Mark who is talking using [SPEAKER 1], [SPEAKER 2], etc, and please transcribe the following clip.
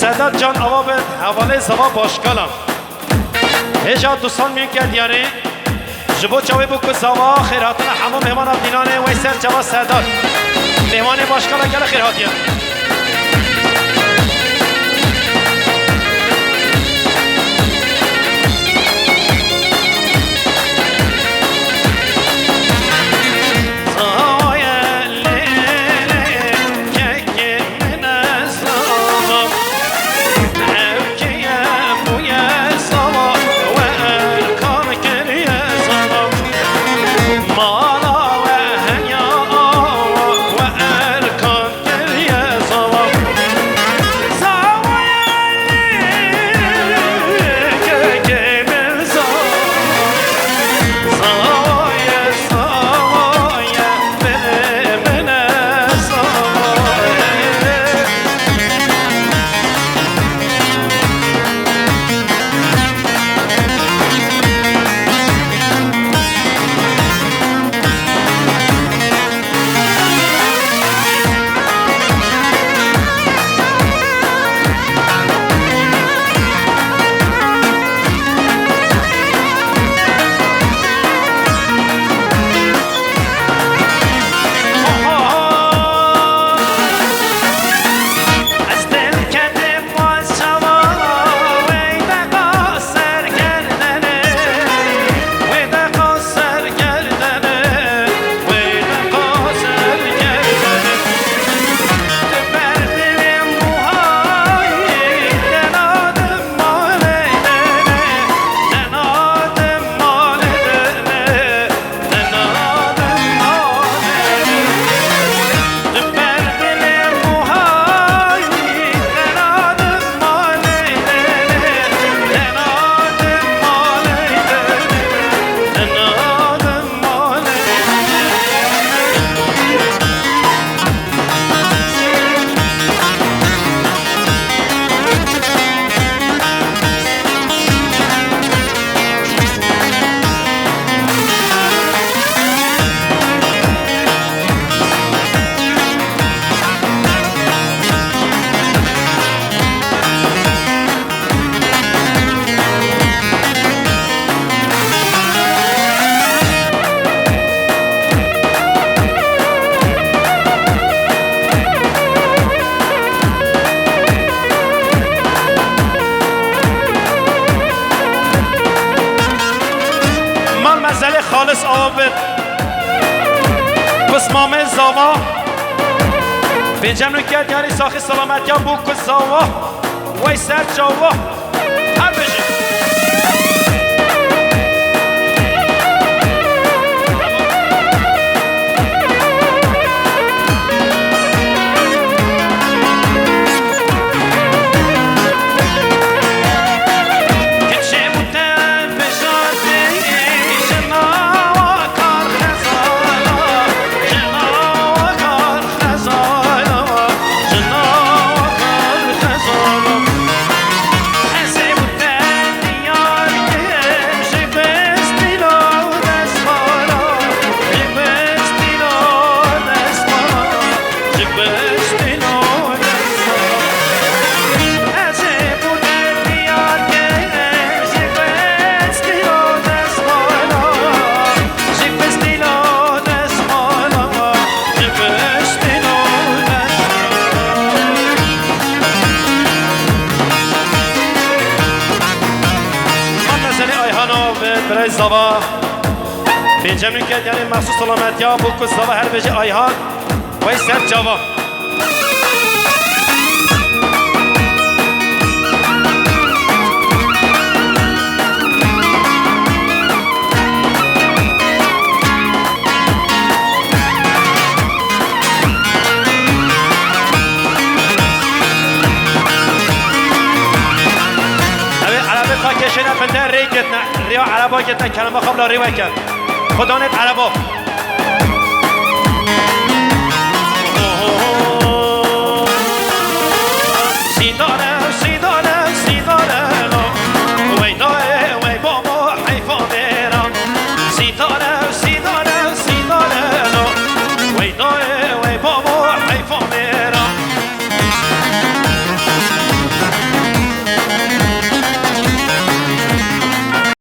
[SPEAKER 1] سادات جان آوا به حواله زوا باشکالم هجا دوستان میان کرد یاره جبو چاوی بو که زوا خیراتنا همه مهمان دینانه وی سر جوا سادات مهمان باشکالا گل خیراتیه خالص آبد بس مامه زاوا بنجم کرد یعنی ساخی سلامت یا بو کس زاوا وی سر جاوا هر بجی برای زوا بنجم کرد یعنی مخصوص سلامتی ها بو کس زوا هر بجی آیهان وی سر جوا کشیدن بنده ری گتنه ریا عربا گتنه کلمه قبل ری وکن خدا نت عربا سیدانه سیدانه سیدانه وی نای وی بابا حیفانه را سیدانه